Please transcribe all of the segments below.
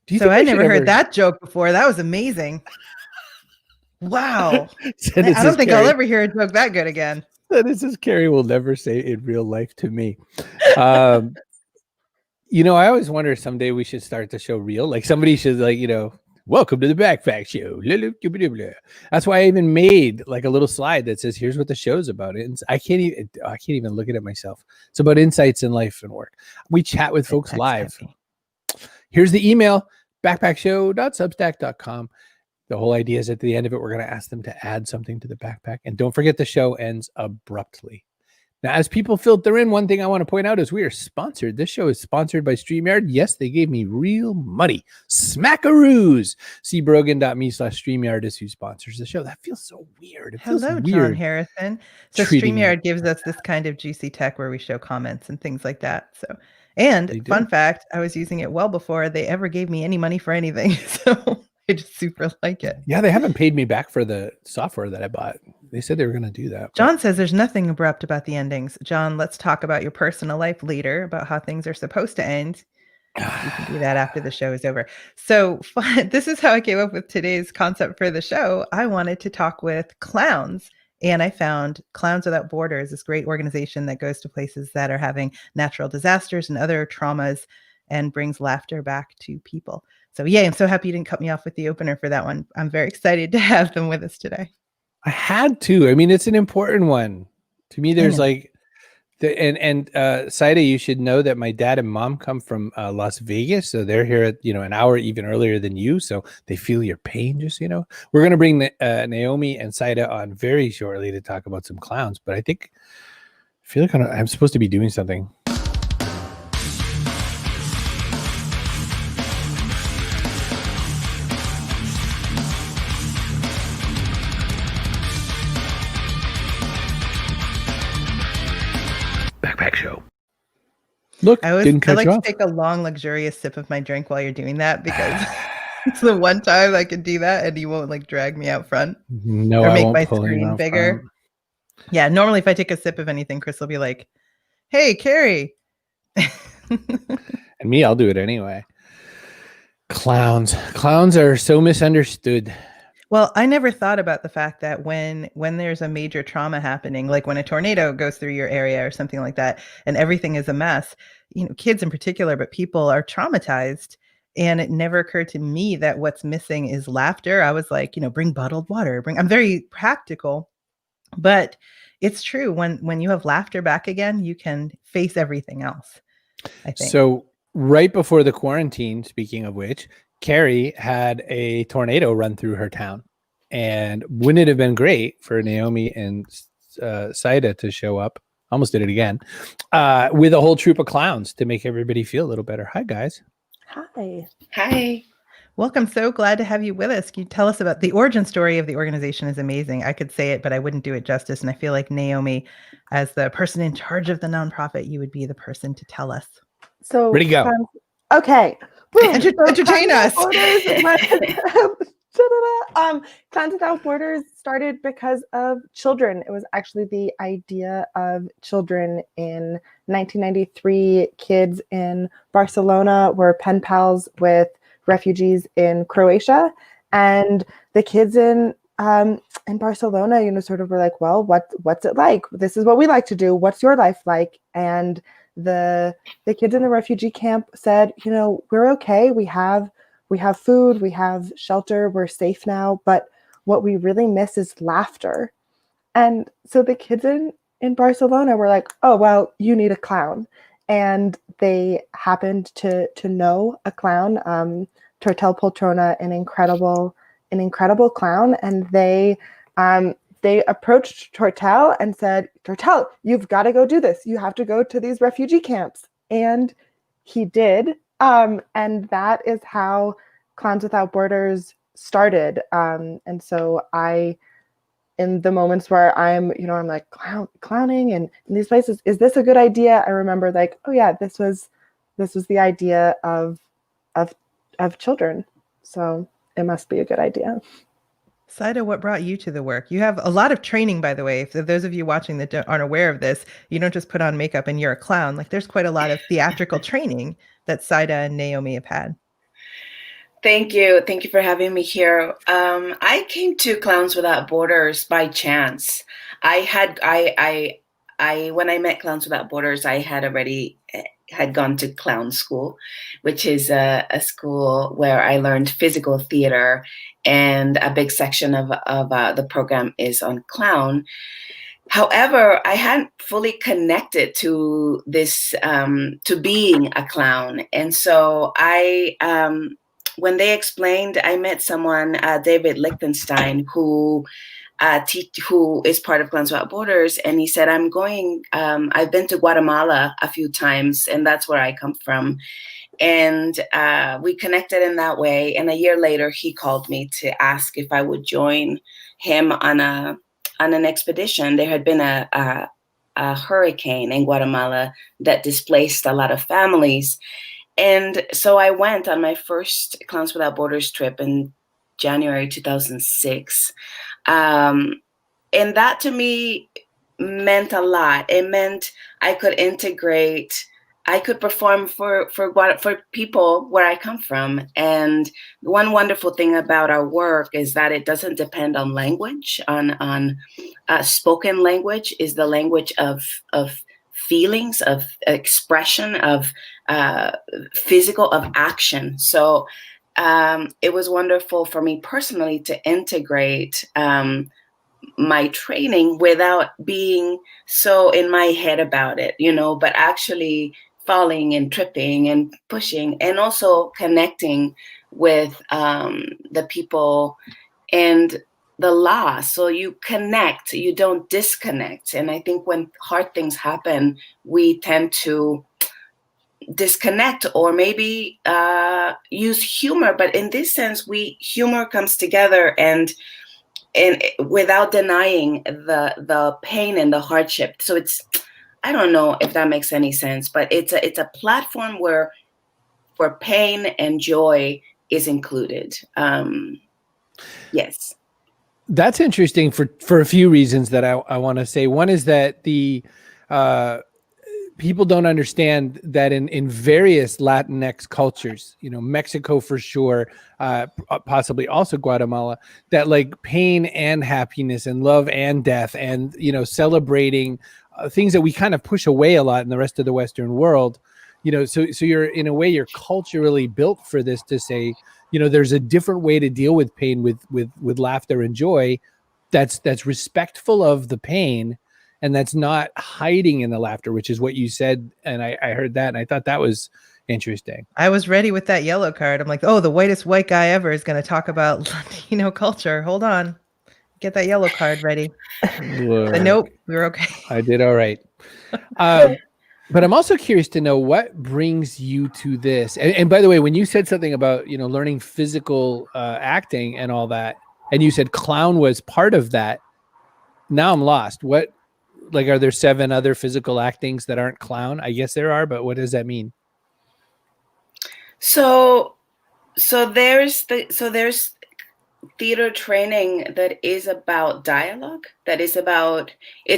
Do you So think I should never ever... heard that joke before. That was amazing. Wow. So I don't think Carrie, I'll ever hear a joke that good again. So this is Carrie will never say in real life to me. You know, I always wonder someday we should start the show real. Like somebody should like, you know, welcome to the Backpack Show. That's why I even made like a little slide that says, here's what the show's about. And I can't even look at it myself. It's about insights in life and work. We chat with folks live. Here's the email, backpackshow.substack.com. The whole idea is at the end of it, we're going to ask them to add something to the backpack. And don't forget the show ends abruptly. Now, as people filter in, one thing I want to point out is we are sponsored. This show is sponsored by StreamYard. Yes, they gave me real money. Smackaroos. See brogan.me/StreamYard is who sponsors the show. That feels so weird. It feels Hello, weird. John Harrison. So StreamYard gives us this kind of juicy tech where we show comments and things like that. So, and fun fact, I was using it well before they ever gave me any money for anything. So I just super like it. Yeah, they haven't paid me back for the software that I bought. They said they were going to do that. John says there's nothing abrupt about the endings. John, let's talk about your personal life later, about how things are supposed to end. You can do that after the show is over. So this is how I came up with today's concept for the show. I wanted to talk with clowns, and I found Clowns Without Borders, this great organization that goes to places that are having natural disasters and other traumas and brings laughter back to people. So yay, I'm so happy you didn't cut me off with the opener for that one. I'm very excited to have them with us today. I had to. I mean, it's an important one. To me, there's like, Sayda, you should know that my dad and mom come from Las Vegas. So they're here at, an hour even earlier than you. So they feel your pain, just, We're going to bring Naomi and Sayda on very shortly to talk about some clowns. But I feel like I'm supposed to be doing something. Backpack Show. Look, I like to take a long, luxurious sip of my drink while you're doing that, because it's the one time I can do that and you won't like drag me out front. No, or I make won't my pull screen bigger. Yeah, normally if I take a sip of anything, Chris will be like, "Hey, Carrie." And me, I'll do it anyway. Clowns are so misunderstood. Well, I never thought about the fact that when there's a major trauma happening, like when a tornado goes through your area or something like that, and everything is a mess, kids in particular, but people are traumatized. And it never occurred to me that what's missing is laughter. I was like, bring bottled water. I'm very practical, but it's true. When you have laughter back again, you can face everything else, I think. So right before the quarantine, speaking of which, Carrie had a tornado run through her town. And wouldn't it have been great for Naomi and Sayda to show up? Almost did it again, with a whole troop of clowns to make everybody feel a little better. Hi, guys. Hi. Welcome. So glad to have you with us. Can you tell us about the origin story of the organization? Is amazing. I could say it, but I wouldn't do it justice. And I feel like Naomi, as the person in charge of the nonprofit, you would be the person to tell us. So ready to go. Okay. Entertain us. Clowns Without Borders started because of children. It was actually the idea of children in 1993. Kids in Barcelona were pen pals with refugees in Croatia, and the kids in Barcelona, sort of were like, well, what's it like? This is what we like to do. What's your life like? And the kids in the refugee camp said, we're okay. We have food, we have shelter, we're safe now, but what we really miss is laughter. And so the kids in Barcelona were like, oh, well, you need a clown. And they happened to know a clown, Tortel Poltrona, an incredible clown. And they approached Tortel and said, Tortel, you've got to go do this. You have to go to these refugee camps. And he did. And that is how Clowns Without Borders started. And so in the moments where I'm like clowning and in these places, is this a good idea? I remember like, oh yeah, this was the idea of children. So it must be a good idea. Sayda, what brought you to the work? You have a lot of training, by the way. For those of you watching that aren't aware of this, you don't just put on makeup and you're a clown. Like there's quite a lot of theatrical training that Sayda and Naomi have had. Thank you. Thank you for having me here. I came to Clowns Without Borders by chance. When I met Clowns Without Borders, I had already had gone to clown school, which is a school where I learned physical theater, and a big section of the program is on clown. However, I hadn't fully connected to this, to being a clown. And so when they explained, I met someone, David Lichtenstein, who is part of Clowns Without Borders. And he said, I've been to Guatemala a few times, and that's where I come from. And we connected in that way. And a year later, he called me to ask if I would join him on an expedition. There had been a hurricane in Guatemala that displaced a lot of families. And so I went on my first Clowns Without Borders trip in January 2006. And that to me meant a lot. It meant I could perform for people where I come from. And one wonderful thing about our work is that it doesn't depend on language, on spoken language is the language of feelings, of expression, of physical, of action. So it was wonderful for me personally to integrate my training without being so in my head about it, but actually falling and tripping and pushing, and also connecting with the people and the loss. So you connect, you don't disconnect. And I think when hard things happen, we tend to disconnect, or maybe use humor. But in this sense, humor comes together and without denying the pain and the hardship. So I don't know if that makes any sense, but it's a platform where pain and joy is included. Yes. That's interesting for a few reasons that I want to say. One is that the people don't understand that in various Latinx cultures, Mexico for sure, possibly also Guatemala, that like pain and happiness and love and death and, celebrating things that we kind of push away a lot in the rest of the Western world, so you're in a way, you're culturally built for this to say, there's a different way to deal with pain with laughter and joy that's respectful of the pain, and that's not hiding in the laughter, which is what you said. And I heard that, and I thought that was interesting. I was ready with that yellow card. I'm like, oh, the whitest white guy ever is going to talk about Latino culture. Hold on. Get that yellow card ready. But nope, we were okay. I did all right. But I'm also curious to know what brings you to this. And by the way, when you said something about, learning physical acting and all that, and you said clown was part of that, now I'm lost. What, like, are there 7 other physical actings that aren't clown? I guess there are, but what does that mean? So there's theater training that is about dialogue, it's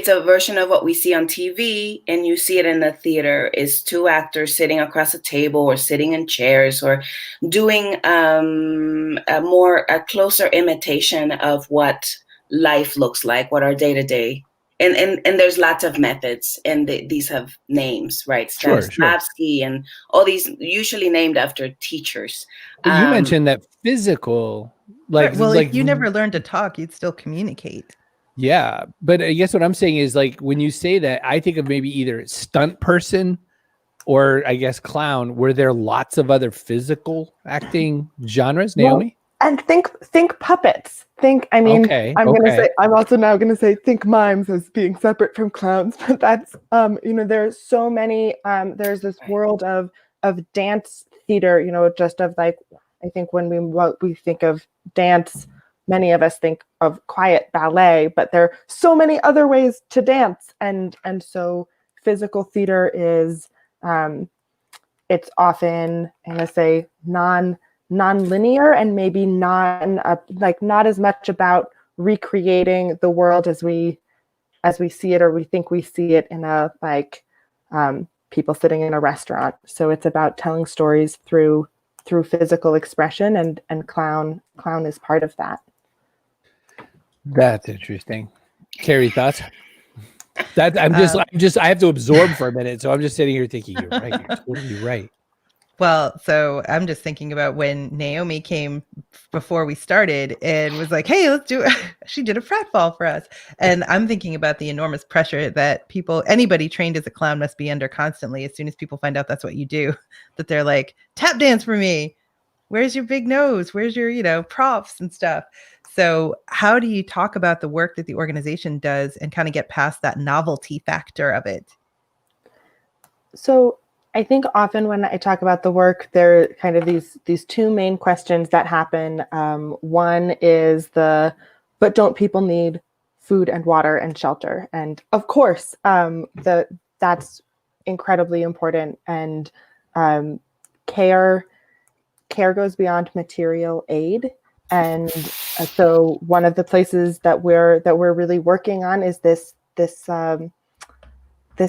a version of what we see on TV, and you see it in the theater, is 2 actors sitting across a table or sitting in chairs or doing a closer imitation of what life looks like, what our day-to-day. And there's lots of methods, and these have names, right? Stanislavski and all these, usually named after teachers. But you mentioned that physical, like, well, like if you never learned to talk, you'd still communicate. Yeah, but I guess what I'm saying is, like, when you say that, I think of maybe either stunt person or I guess clown. Were there lots of other physical acting genres, Naomi? And think puppets. I'm also now going to say think mimes as being separate from clowns. But that's there's so many. There's this world of dance theater. Just of like, I think when we think of dance, many of us think of quiet ballet, but there are so many other ways to dance, and so physical theater is it's often, I'm going to say, non-linear, and maybe not as much about recreating the world as we see it, or we think we see it in a people sitting in a restaurant. So it's about telling stories through through physical expression, and clown is part of that. That's interesting. Carrie, thoughts? That I'm just I have to absorb for a minute, so I'm just sitting here thinking, you're right. You're totally right. Well, so I'm just thinking about when Naomi came before we started and was like, hey, let's do it. She did a pratfall for us. And I'm thinking about the enormous pressure that anybody trained as a clown must be under constantly. As soon as people find out that's what you do, that they're like, tap dance for me. Where's your big nose? Where's your, props and stuff? So how do you talk about the work that the organization does and kind of get past that novelty factor of it? So I think often when I talk about the work, there are kind of these two main questions that happen. One is but don't people need food and water and shelter? And of course, that's incredibly important. And care goes beyond material aid. And so one of the places that we're really working on is this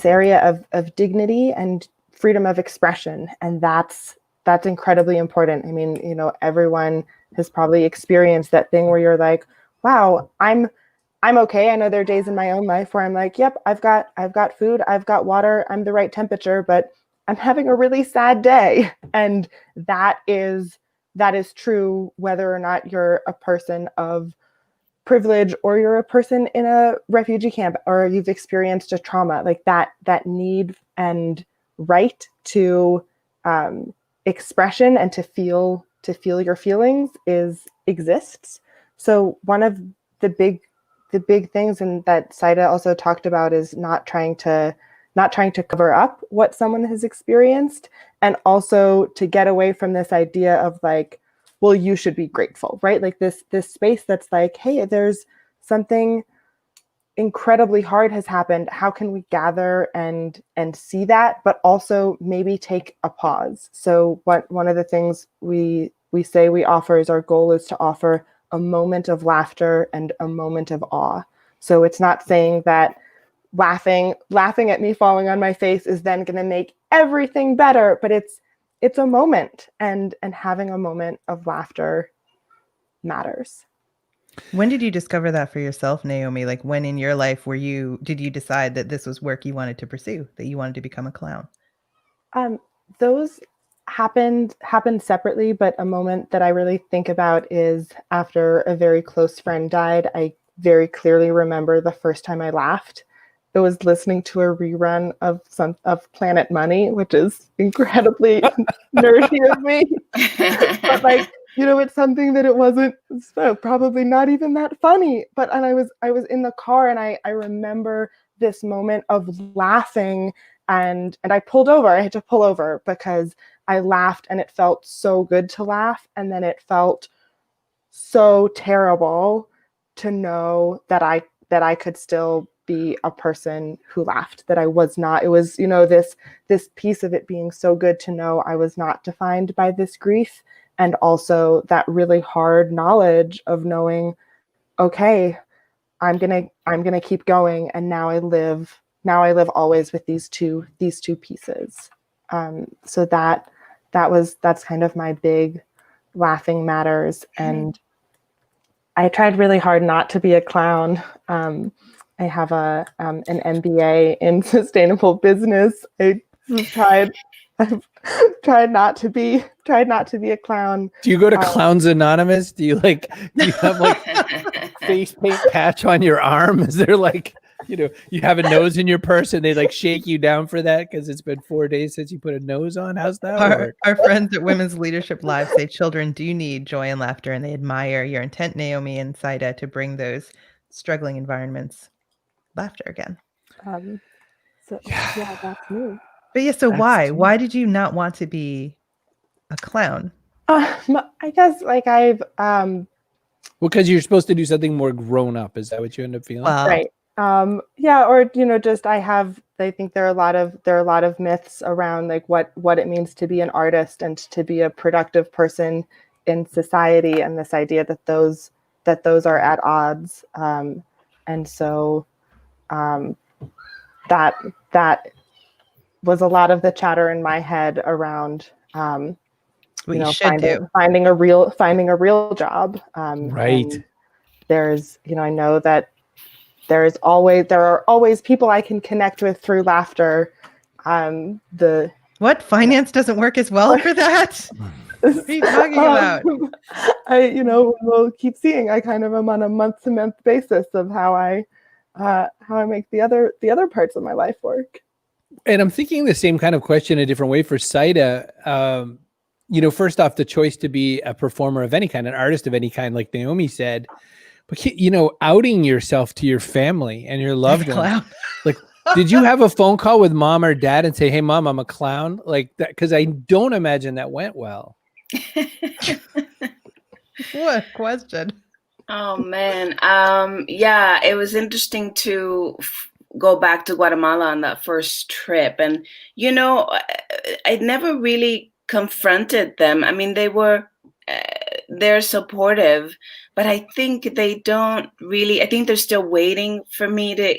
area of dignity and freedom of expression, and that's incredibly important. I mean, everyone has probably experienced that thing where you're like, wow, I'm okay. I know there are days in my own life where I'm like, yep, I've got food, I've got water, I'm the right temperature, but I'm having a really sad day. And that is true whether or not you're a person of privilege or you're a person in a refugee camp or you've experienced a trauma. Like that need and right to expression and to feel your feelings exists. So one of the big things, and that Sayda also talked about, is not trying to cover up what someone has experienced, and also to get away from this idea of like, well, you should be grateful, right? Like this space that's like, hey, there's something incredibly hard has happened. How can we gather and see that, but also maybe take a pause? So one of the things we say we offer is, our goal is to offer a moment of laughter and a moment of awe. So it's not saying that laughing at me falling on my face is then going to make everything better, but it's a moment, and having a moment of laughter matters. When did you discover that for yourself, Naomi? Like, when in your life did you decide that this was work you wanted to pursue, that you wanted to become a clown? Those happened separately, but a moment that I really think about is after a very close friend died. I very clearly remember the first time I laughed. It was listening to a rerun of Planet Money, which is incredibly nerdy of me. But like, it's something that it wasn't probably not even that funny. And I was in the car, and I remember this moment of laughing, and I pulled over. I had to pull over because I laughed, and it felt so good to laugh, and then it felt so terrible to know that I could still be a person who laughed, that I was not. It was, this piece of it being so good to know I was not defined by this grief, and also that really hard knowledge of knowing, okay, I'm gonna keep going, and now I live always with these two pieces. So that's kind of my big laughing matters. And I tried really hard not to be a clown. I have an MBA in sustainable business. I've tried not to be a clown. Do you go to Clowns Anonymous? Do you have like face paint patch on your arm? Is there like, you have a nose in your purse and they like shake you down for that because it's been 4 days since you put a nose on? How's that work? Our friends at Women's Leadership Live say children do need joy and laughter, and they admire your intent, Naomi and Sayda, to bring those struggling environments laughter again. So yeah, that's me. But yeah, so why did you not want to be a clown? I guess like I've well, because you're supposed to do something more grown up. Is that what you end up feeling? Right. Yeah, or just I think there are a lot of myths around like what it means to be an artist and to be a productive person in society, and this idea that those are at odds. And so that was a lot of the chatter in my head around What you should do. finding a real job. Right. And there's, I know that there are always people I can connect with through laughter. What, finance doesn't work as well for that? What are you talking about? We'll keep seeing. I kind of am on a month-to-month basis of how I make the other parts of my life work. And I'm thinking the same kind of question a different way for Sayda. First off, the choice to be a performer of any kind, an artist of any kind, like Naomi said, but outing yourself to your family and your loved ones. Like, did you have a phone call with mom or dad and say, "Hey, mom, I'm a clown"? Like that, because I don't imagine that went well. What a question. Oh man. Yeah, it was interesting to go back to Guatemala on that first trip. And, I never really confronted them. I mean, they're supportive, but I think they don't really, I think they're still waiting for me to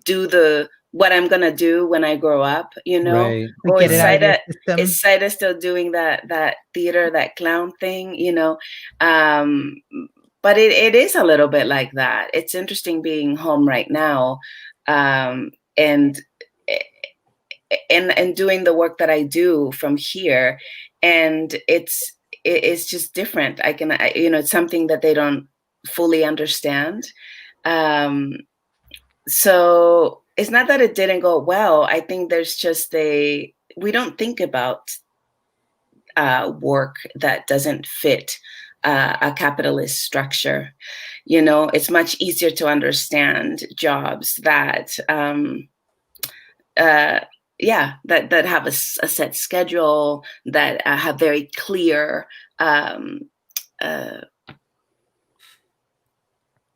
do what I'm going to do when I grow up, Right. Or Get it out of your system. is Sayda still doing that theater, that clown thing, but it is a little bit like that. It's interesting being home right now, and doing the work that I do from here, and it's just different. It's something that they don't fully understand. So it's not that it didn't go well. I think there's just we don't think about work that doesn't fit a capitalist structure. It's much easier to understand jobs that that have a set schedule, that have very clear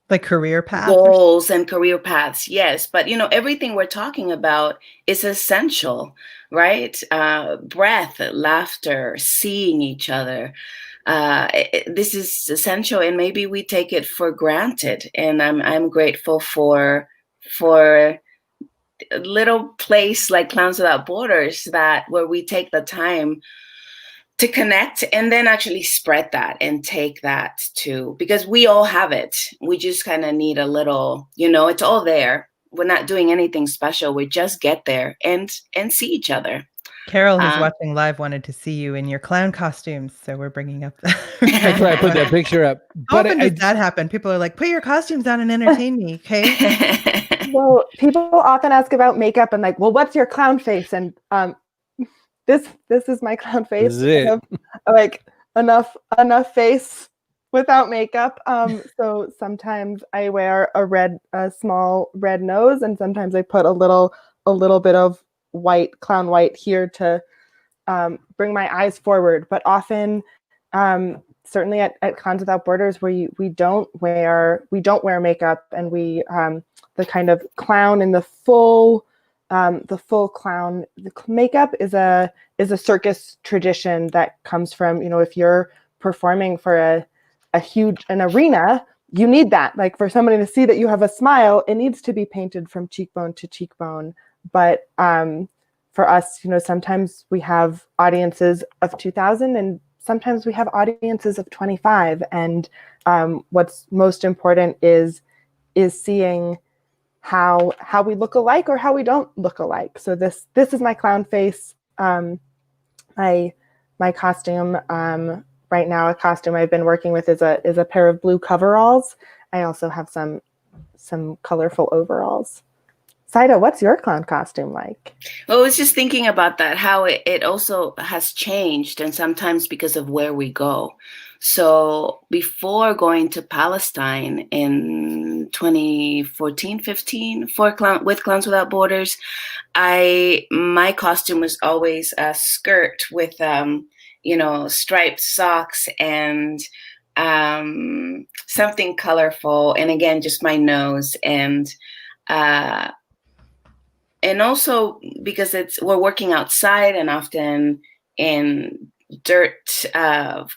like career paths, goals and career paths. Yes, but everything we're talking about is essential, right? Breath, laughter, seeing each other. This is essential, and maybe we take it for granted. And I'm grateful for a little place like Clowns Without Borders, where we take the time to connect and then actually spread that and take that to, because we all have it. We just kind of need a little, it's all there. We're not doing anything special. We just get there and see each other. Carol, who's watching live, wanted to see you in your clown costumes, so we're bringing up that. That's why I put that picture up. How often does that happen? People are like, put your costumes on and entertain me, okay? Well, people often ask about makeup and like, well, what's your clown face? And this is my clown face. This is it. I have, like enough face without makeup. So sometimes I wear a small red nose, and sometimes I put a little bit of clown white here to bring my eyes forward. But often, certainly at Clowns Without Borders, where we don't wear makeup, and we the kind of clown in the full clown. The makeup is a circus tradition that comes from, if you're performing for an arena, you need that. Like, for somebody to see that you have a smile, it needs to be painted from cheekbone to cheekbone. But for us, sometimes we have audiences of 2,000 and sometimes we have audiences of 25. And what's most important is seeing how we look alike or how we don't look alike. So this is my clown face. My costume right now, a costume I've been working with is a pair of blue coveralls. I also have some colorful overalls. Sayda, what's your clown costume like? Well, I was just thinking about that, how it also has changed, and sometimes because of where we go. So before going to Palestine in 2014-15 with Clowns Without Borders, my costume was always a skirt with striped socks and something colorful, and again just my nose, and also because we're working outside and often in dirt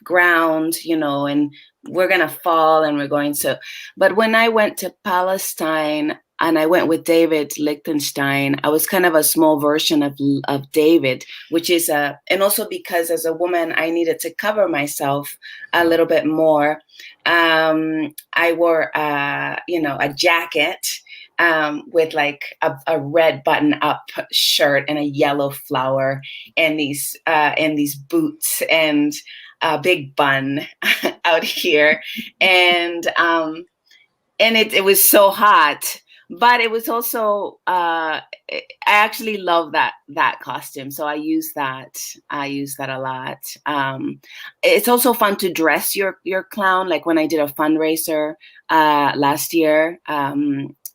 ground, and we're gonna fall and we're going to. But when I went to Palestine, and I went with David Lichtenstein. I was kind of a small version of David, which is and also because as a woman, I needed to cover myself a little bit more. I wore, a jacket with like a red button-up shirt and a yellow flower, and these boots and a big bun out here, and it was so hot. But it was also I actually love that costume, so I use that a lot. It's also fun to dress your clown. Like when I did a fundraiser last year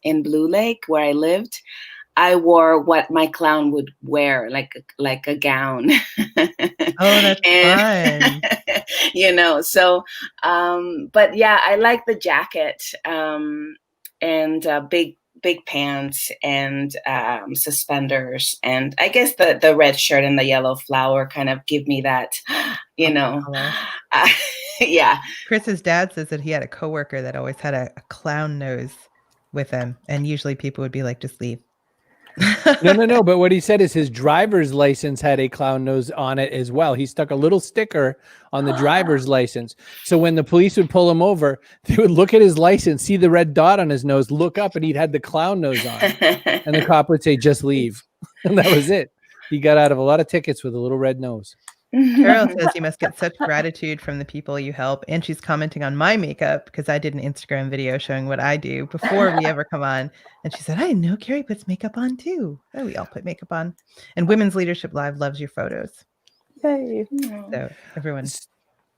in Blue Lake, where I lived, I wore what my clown would wear, like a gown. Oh, that's fun. So, but yeah, I like the jacket and big pants and suspenders, and I guess the red shirt and the yellow flower kind of give me that, yeah. Chris's dad says that he had a coworker that always had a clown nose with him, and usually people would be like, just leave. No. But what he said is his driver's license had a clown nose on it as well. He stuck a little sticker on the driver's license. So when the police would pull him over, they would look at his license, see the red dot on his nose, look up, and he'd had the clown nose on. And the cop would say, just leave. And that was it. He got out of a lot of tickets with a little red nose. Carol says you must get such gratitude from the people you help. And she's commenting on my makeup because I did an Instagram video showing what I do before we ever come on. And she said, I know Carrie puts makeup on too. Oh, we all put makeup on. And Women's Leadership Live loves your photos. Yay. So everyone.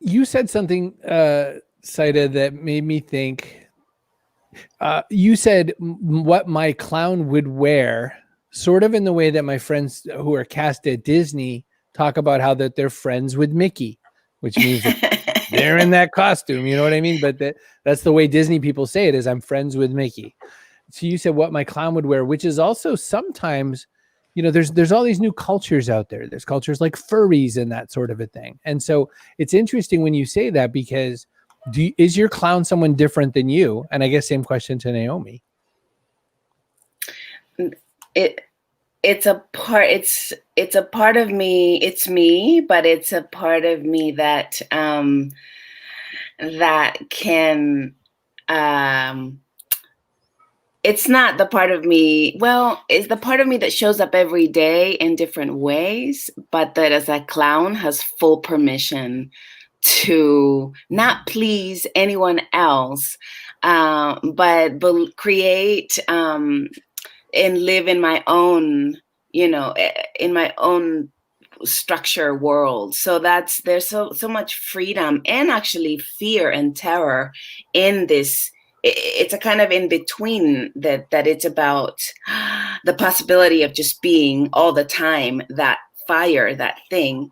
You said something, Sayda, that made me think. You said what my clown would wear, sort of in the way that my friends who are cast at Disney talk about how that they're friends with Mickey, which means that they're in that costume. You know what I mean? But that's the way Disney people say it, is I'm friends with Mickey. So you said what my clown would wear, which is also sometimes, there's all these new cultures out there. There's cultures like furries and that sort of a thing. And so it's interesting when you say that, because is your clown someone different than you? And I guess same question to Naomi. It's a part of me. It's me, but it's a part of me that that can. It's not the part of me. Well, it's the part of me that shows up every day in different ways, but that as a clown has full permission to not please anyone else, but create. And live in my own, in my own structure world. So there's so much freedom and actually fear and terror in this. It's a kind of in between that it's about the possibility of just being all the time that fire, that thing.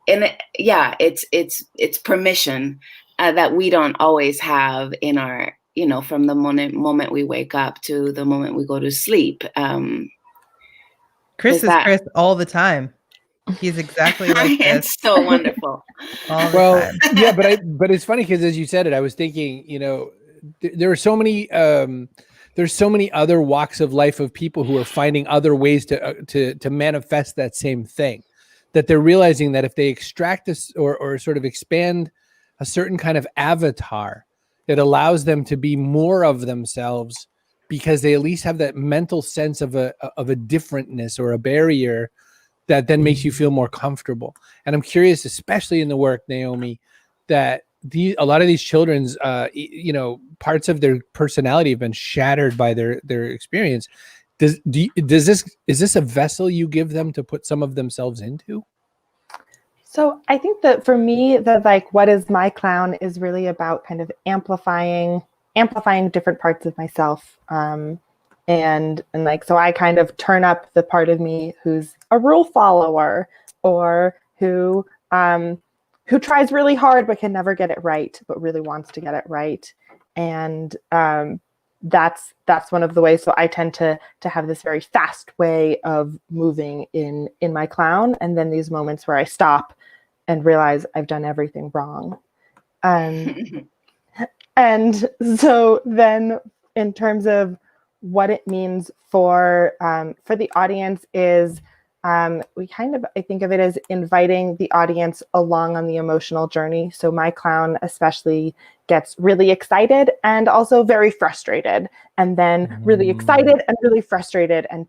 It's permission that we don't always have in our, from the moment we wake up to the moment we go to sleep. Chris is Chris all the time. He's exactly like this. It's so wonderful. All the time. Yeah, but it's funny because as you said it, I was thinking, there are so many, there's so many other walks of life of people who are finding other ways to manifest that same thing, that they're realizing that if they extract this or sort of expand a certain kind of avatar, it allows them to be more of themselves, because they at least have that mental sense of a differentness or a barrier that then makes you feel more comfortable. And I'm curious, especially in the work, Naomi, that a lot of these children's, parts of their personality have been shattered by their experience. Is this a vessel you give them to put some of themselves into? So I think that for me, what is my clown is really about kind of amplifying different parts of myself. So I kind of turn up the part of me who's a rule follower, or who tries really hard but can never get it right, but really wants to get it right. And that's one of the ways. So I tend to have this very fast way of moving in my clown, and then these moments where I stop and realize I've done everything wrong. And so then in terms of what it means for the audience is we kind of, I think of it as inviting the audience along on the emotional journey. So my clown especially gets really excited and also very frustrated, and then really excited and really frustrated, and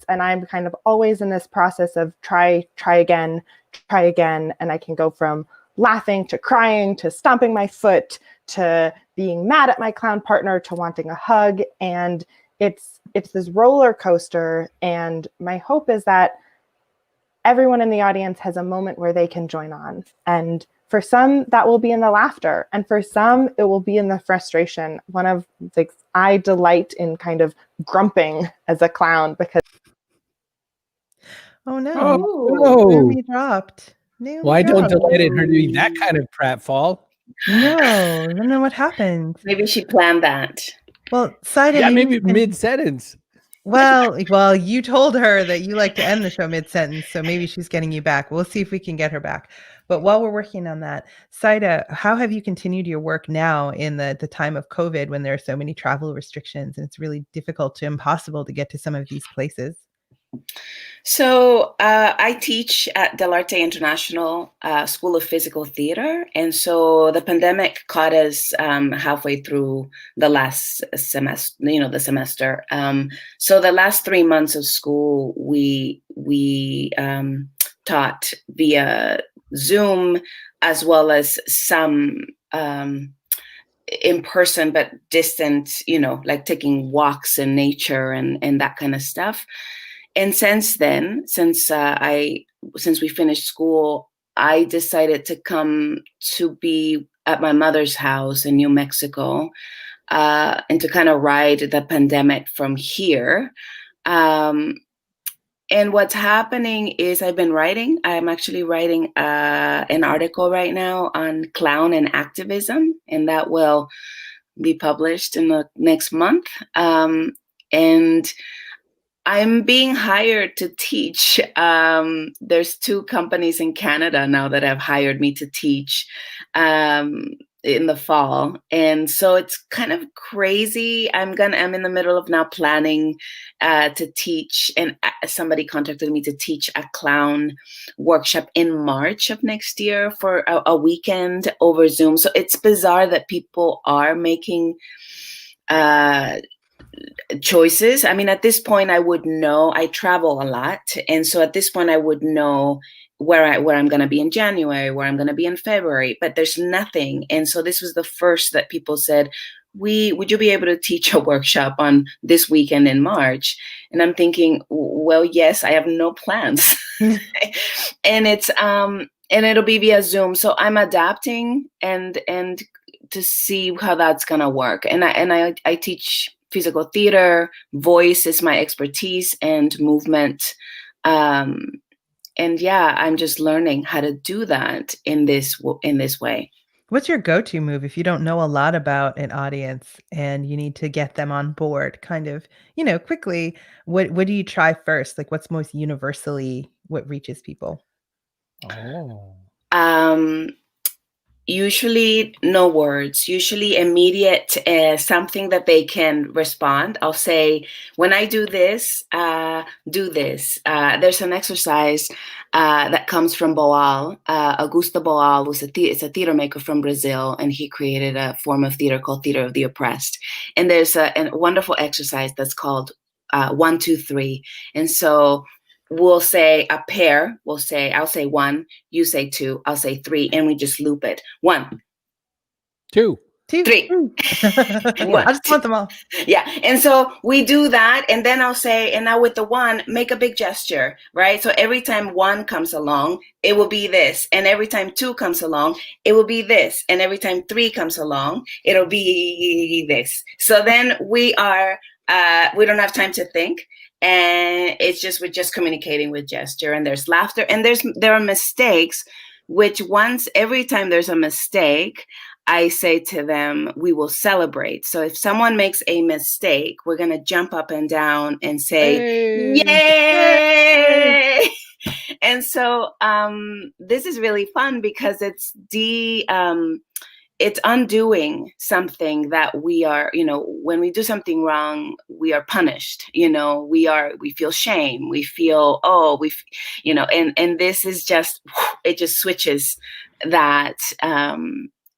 I'm kind of always in this process of try again, and I can go from laughing to crying to stomping my foot to being mad at my clown partner to wanting a hug, and it's this roller coaster. And my hope is that everyone in the audience has a moment where they can join on. And for some, that will be in the laughter. And for some, it will be in the frustration. I delight in kind of grumping as a clown because. Oh no. Oh, Naomi dropped. Well, I don't delight in her doing that kind of pratfall. No, I don't know what happened. Maybe she planned that. Well, Sayda, Yeah, maybe mid-sentence. Well, you told her that you like to end the show mid-sentence, so maybe she's getting you back. We'll see if we can get her back. But while we're working on that, Sayda, how have you continued your work now in the time of COVID when there are so many travel restrictions and it's really difficult to impossible to get to some of these places? So I teach at Del Arte International School of Physical Theater. And so the pandemic caught us halfway through the last semester, the semester. So the last 3 months of school, we taught via Zoom, as well as some in person, but distant, like taking walks in nature and that kind of stuff. And since then, since we finished school, I decided to come to be at my mother's house in New Mexico, and to kind of ride the pandemic from here. And what's happening is I've been writing. I'm actually writing an article right now on clown and activism, and that will be published in the next month. And I'm being hired to teach. There's 2 companies in Canada now that have hired me to teach in the fall. And so it's kind of crazy. I'm in the middle of now planning to teach, and somebody contacted me to teach a clown workshop in March of next year for a weekend over Zoom. So it's bizarre that people are making choices. I mean, at this point, I would know. I travel a lot, and so at this point, I would know where I'm going to be in January, where I'm going to be in February. But there's nothing, and so this was the first that people said, would you be able to teach a workshop on this weekend in March? And I'm thinking, well, yes, I have no plans, and it's and it'll be via Zoom. So I'm adapting and to see how that's going to work. And I teach physical theater. Voice is my expertise, and movement. And yeah, I'm just learning how to do that in this way. What's your go-to move if you don't know a lot about an audience and you need to get them on board kind of, quickly? What do you try first? Like, what's most universally what reaches people? Usually no words, usually immediate, something that they can respond. I'll say, when I do this, do this. There's an exercise that comes from Boal. Augusto Boal was a theater maker from Brazil, and he created a form of theater called Theater of the Oppressed. And there's a wonderful exercise that's called 1, 2, 3. And so we'll say a pair. I'll say 1, you say 2, I'll say 3, and we just loop it. 1, 2, 3. I just want them all. Yeah. And so we do that. And then I'll say, and now with the 1, make a big gesture, right? So every time 1 comes along, it will be this. And every time 2 comes along, it will be this. And every time 3 comes along, it'll be this. So then we don't have time to think. And we're just communicating with gesture, and there's laughter, and there are mistakes, which every time there's a mistake, I say to them, we will celebrate. So if someone makes a mistake, we're going to jump up and down and say, yay! And so this is really fun because it's it's undoing something that we are, when we do something wrong, we are punished, we feel shame, we feel, and this is just, it just switches that.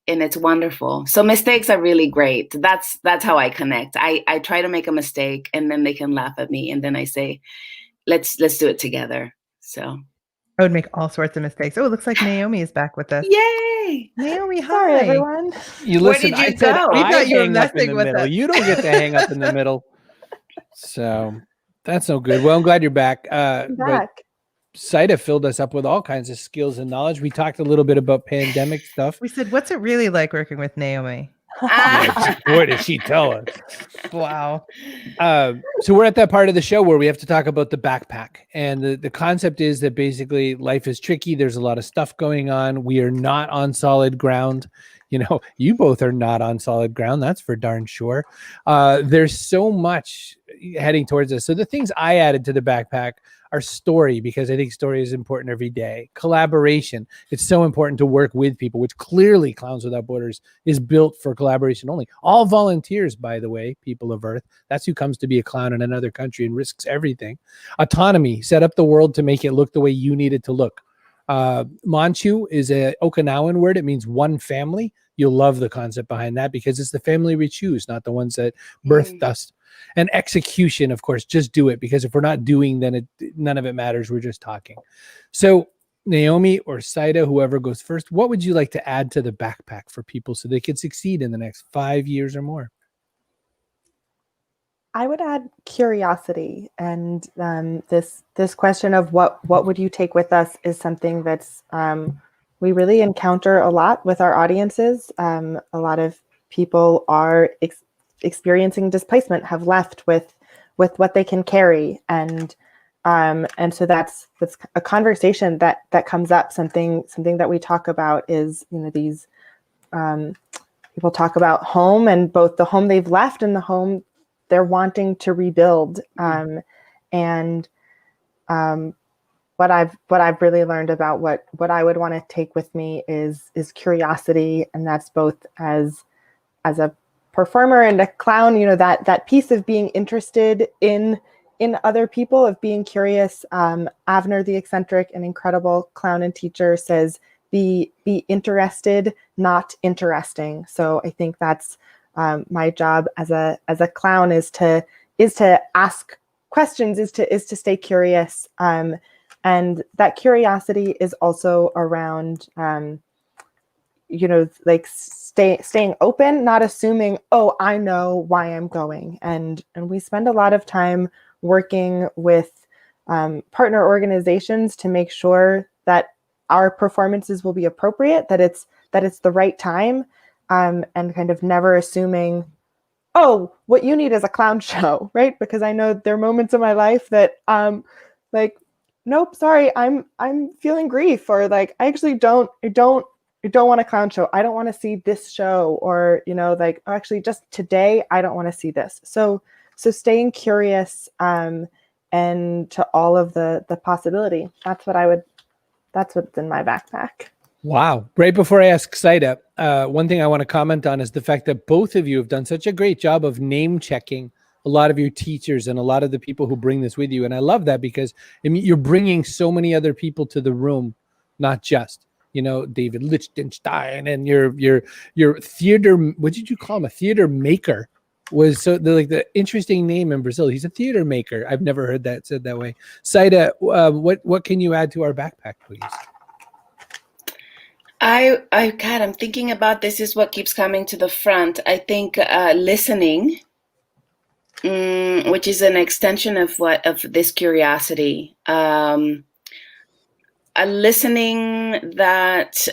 And it's wonderful. So mistakes are really great. That's how I connect. I try to make a mistake and then they can laugh at me. And then I say, let's do it together. So I would make all sorts of mistakes. Oh, it looks like Naomi is back with us. yay. Naomi, hi. Sorry, everyone. You Where listen, did you I said go? We I thought you were hang up in messing the with middle. us. You don't get to hang up in the middle. So that's no good. Well, I'm glad you're back. I'm But back. Sayda filled us up with all kinds of skills and knowledge. We talked a little bit about pandemic stuff. We said, what's it really like working with Naomi? Boy, did she tell us. Wow. So we're at that part of the show where we have to talk about the backpack. And the concept is that basically life is tricky. There's a lot of stuff going on. We are not on solid ground. You both are not on solid ground. That's for darn sure. There's so much heading towards us. So the things I added to the backpack are story, because I think story is important every day. Collaboration. It's so important to work with people, which clearly Clowns Without Borders is built for collaboration only. All volunteers, by the way, people of Earth. That's who comes to be a clown in another country and risks everything. Autonomy. Set up the world to make it look the way you need it to look. Manchu is a Okinawan word. It means one family. You'll love the concept behind that because it's the family we choose, not the ones that birthed us. And execution, of course, just do it, because if we're not doing, then none of it matters. We're just talking. So Naomi or Sayda, whoever goes first, what would you like to add to the backpack for people so they can succeed in the next 5 years or more? I would add curiosity, and this question of what would you take with us is something that's we really encounter a lot with our audiences. A lot of people are experiencing displacement, have left with what they can carry, and so that's a conversation that comes up. Something that we talk about is these people talk about home, and both the home they've left and the home they're wanting to rebuild. And what I've really learned about what I would want to take with me is curiosity, and that's both as a performer and a clown. That piece of being interested in other people, of being curious. Avner the eccentric, an incredible clown and teacher, says, "Be interested, not interesting." So I think that's my job as a clown is to ask questions, is to stay curious, and that curiosity is also around like staying open, not assuming, oh, I know why I'm going. And we spend a lot of time working with partner organizations to make sure that our performances will be appropriate, that it's the right time. And kind of never assuming, oh, what you need is a clown show, right? Because I know there are moments in my life that like, nope, sorry, I'm feeling grief, or like I actually don't want a clown show. I don't want to see this show, or like, oh, actually just today I don't want to see this. So staying curious and to all of the possibility. That's what's in my backpack. Wow. Right before I ask Sayda, one thing I want to comment on is the fact that both of you have done such a great job of name checking a lot of your teachers and a lot of the people who bring this with you. And I love that, because you're bringing so many other people to the room, not just, David Lichtenstein and your theater. What did you call him? A theater maker was the interesting name in Brazil. He's a theater maker. I've never heard that said that way. Sayda, what can you add to our backpack, please? I'm thinking about this is what keeps coming to the front. I think listening, which is an extension of this curiosity. A listening that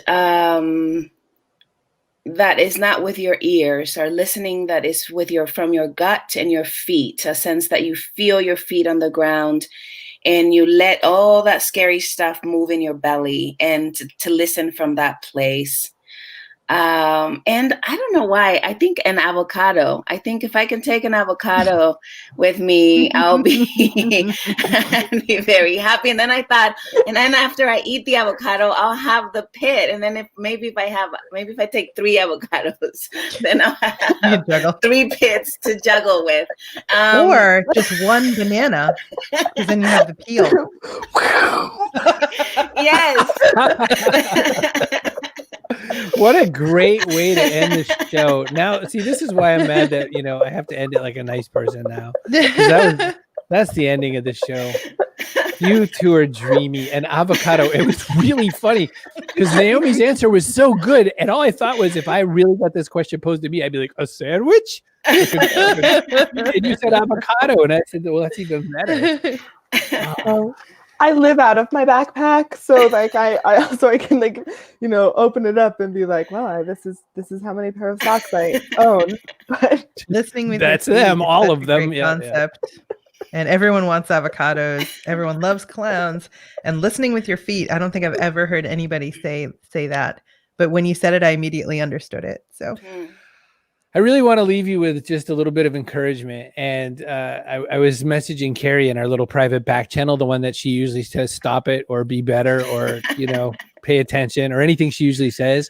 is not with your ears, or listening that is from your gut and your feet, a sense that you feel your feet on the ground, and you let all that scary stuff move in your belly, and to listen from that place. And I don't know why. I think an avocado. I think if I can take an avocado with me, I'll be very happy. And then I thought, and then after I eat the avocado, I'll have the pit. And then if I take 3 avocados, then I'll have 3 pits to juggle with. Or just 1 banana, because then you have the peel. Yes. What a great way to end the show. Now, see, this is why I'm mad that, I have to end it like a nice person now. That's the ending of the show. You two are dreamy. And avocado, it was really funny because Naomi's answer was so good. And all I thought was, if I really got this question posed to me, I'd be like, a sandwich? And you said avocado. And I said, well, that's even better. I live out of my backpack, so like I can open it up and be like, well, this is how many pair of socks I own. But listening with that's them, all of them. Concept. And everyone wants avocados. Everyone loves clowns. And listening with your feet. I don't think I've ever heard anybody say that. But when you said it, I immediately understood it. So. I really want to leave you with just a little bit of encouragement. And I was messaging Carrie in our little private back channel, the one that she usually says, stop it or be better or, pay attention or anything she usually says.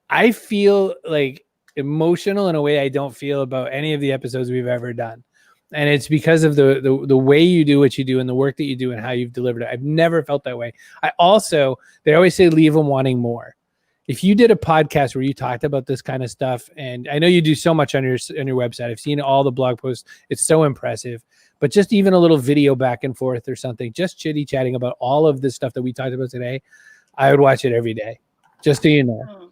I feel like emotional in a way I don't feel about any of the episodes we've ever done. And it's because of the way you do what you do and the work that you do and how you've delivered it. I've never felt that way. They always say, leave them wanting more. If you did a podcast where you talked about this kind of stuff, and I know you do so much on your website, I've seen all the blog posts. It's so impressive, but just even a little video back and forth or something, just chitty chatting about all of this stuff that we talked about today, I would watch it every day, just so you know.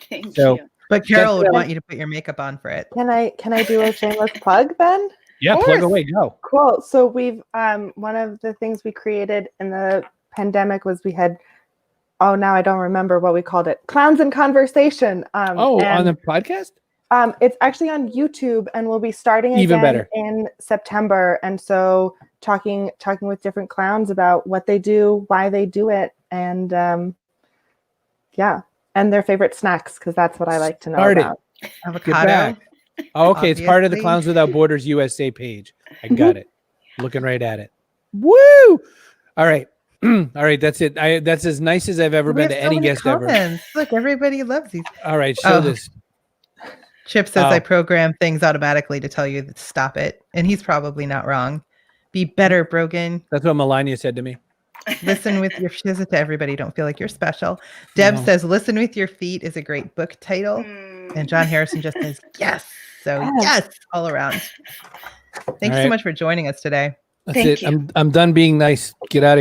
Thank you. But Carol would want you to put your makeup on for it. Can I do a shameless plug then? Yeah, plug away, go. Cool. So we've one of the things we created in the pandemic was we had, now I don't remember what we called it, Clowns in Conversation. On the podcast? It's actually on YouTube, and we'll be starting even again better in September. And so talking with different clowns about what they do, why they do it, and and their favorite snacks, because that's what I like to know about. Avocado. Oh, okay, it's part of the Clowns Without Borders USA page. I got it. Looking right at it. Woo! All right. All right, that's it. That's as nice as I've ever been to any guest ever. Look, everybody loves these. All right, show this. Chip says I program things automatically to tell you to stop it, and he's probably not wrong. Be better, Brogan. That's what Melania said to me. Listen with your, she says it to everybody. Don't feel like you're special. Deb says, listen with your feet is a great book title. And John Harrison just says, yes. So yes, all around. Thanks so much for joining us today. That's it. I'm done being nice. Get out of here.